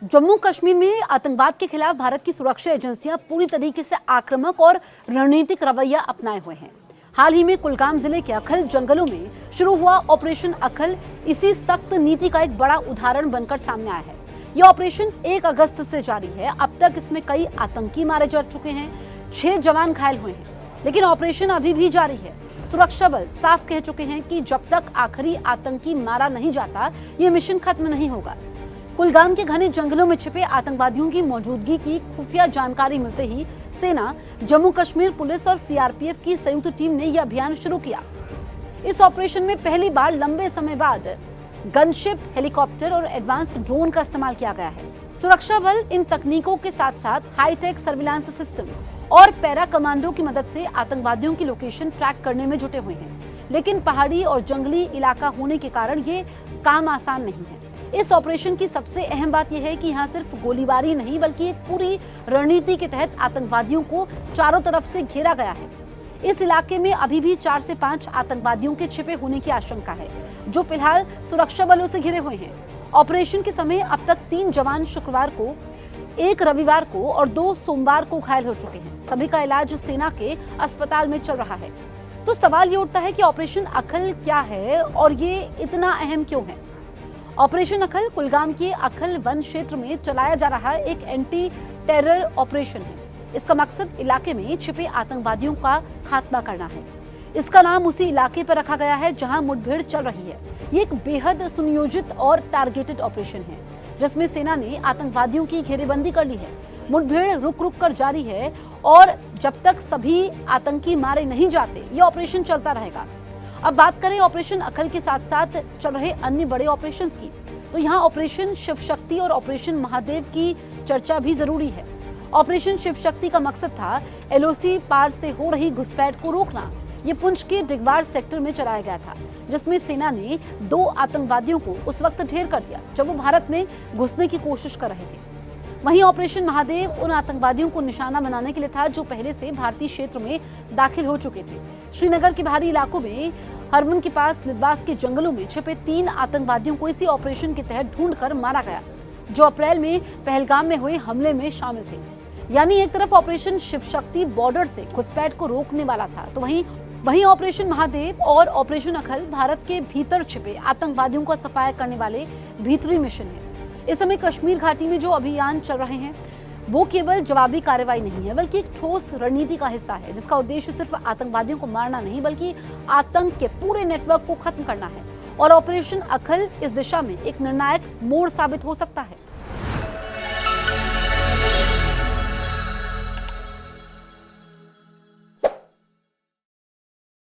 जम्मू कश्मीर में आतंकवाद के खिलाफ भारत की सुरक्षा एजेंसियां पूरी तरीके से आक्रामक और रणनीतिक रवैया अपनाए हुए हैं। हाल ही में कुलगाम जिले के अखल जंगलों में शुरू हुआ ऑपरेशन अखल इसी सख्त नीति का एक बड़ा उदाहरण बनकर सामने आया है। यह ऑपरेशन 1 अगस्त से जारी है। अब तक इसमें कई आतंकी मारे जा चुके हैं, 6 जवान घायल हुए हैं, लेकिन ऑपरेशन अभी भी जारी है। सुरक्षा बल साफ कह चुके हैं कि जब तक आखिरी आतंकी मारा नहीं जाता, ये मिशन खत्म नहीं होगा। कुलगाम के घने जंगलों में छिपे आतंकवादियों की मौजूदगी की खुफिया जानकारी मिलते ही सेना, जम्मू कश्मीर पुलिस और सीआरपीएफ की संयुक्त टीम ने यह अभियान शुरू किया। इस ऑपरेशन में पहली बार लंबे समय बाद गनशिप, हेलीकॉप्टर और एडवांस ड्रोन का इस्तेमाल किया गया है। सुरक्षा बल इन तकनीकों के साथ साथ हाईटेक सर्विलांस सिस्टम और पैरा कमांडो की मदद से आतंकवादियों की लोकेशन ट्रैक करने में जुटे हुए हैं, लेकिन पहाड़ी और जंगली इलाका होने के कारण ये काम आसान नहीं है। इस ऑपरेशन की सबसे अहम बात यह है कि यहाँ सिर्फ गोलीबारी नहीं, बल्कि एक पूरी रणनीति के तहत आतंकवादियों को चारों तरफ से घेरा गया है। इस इलाके में अभी भी 4 से 5 आतंकवादियों के छिपे होने की आशंका है, जो फिलहाल सुरक्षा बलों से घिरे हुए हैं। ऑपरेशन के समय अब तक 3 जवान शुक्रवार को, 1 रविवार को और 2 सोमवार को घायल हो चुके हैं। सभी का इलाज सेना के अस्पताल में चल रहा है। तो सवाल ये उठता है कि ऑपरेशन अखल क्या है और ये इतना अहम क्यों है। ऑपरेशन अखल कुलगाम के अखल वन क्षेत्र में चलाया जा रहा एक एंटी टेरर ऑपरेशन है। इसका मकसद इलाके में छिपे आतंकवादियों का खात्मा करना है। इसका नाम उसी इलाके पर रखा गया है जहां मुठभेड़ चल रही है। ये एक बेहद सुनियोजित और टारगेटेड ऑपरेशन है, जिसमें सेना ने आतंकवादियों की घेरेबंदी कर ली है। मुठभेड़ रुक रुक कर जारी है और जब तक सभी आतंकी मारे नहीं जाते, ये ऑपरेशन चलता रहेगा। अब बात करें ऑपरेशन अखल के साथ साथ चल रहे अन्य बड़े ऑपरेशंस की, तो यहाँ ऑपरेशन शिव शक्ति और ऑपरेशन महादेव की चर्चा भी जरूरी है। ऑपरेशन शिव शक्ति का मकसद था एलओसी पार से हो रही घुसपैठ को रोकना। ये पुंछ के डिगवार सेक्टर में चलाया गया था, जिसमें सेना ने 2 आतंकवादियों को उस वक्त ढेर कर दिया जब वो भारत में घुसने की कोशिश कर रहे थे। वहीं ऑपरेशन महादेव उन आतंकवादियों को निशाना बनाने के लिए था जो पहले से भारतीय क्षेत्र में दाखिल हो चुके थे। श्रीनगर के बाहरी इलाकों में हरमन के पास लिबास के जंगलों में छिपे 3 आतंकवादियों को इसी ऑपरेशन के तहत ढूंढकर मारा गया, जो अप्रैल में पहलगाम में हुए हमले में शामिल थे। यानी एक तरफ ऑपरेशन शिव शक्ति बॉर्डर से घुसपैठ को रोकने वाला था, तो वहीं ऑपरेशन महादेव और ऑपरेशन अखल भारत के भीतर छिपे आतंकवादियों का सफाया करने वाले भीतरी मिशन है। इस समय कश्मीर घाटी में जो अभियान चल रहे हैं वो केवल जवाबी कार्रवाई नहीं है, बल्कि एक ठोस रणनीति का हिस्सा है, जिसका उद्देश्य सिर्फ आतंकवादियों को मारना नहीं, बल्कि आतंक के पूरे नेटवर्क को खत्म करना है। और ऑपरेशन अखल इस दिशा में एक निर्णायक मोड़ साबित हो सकता है।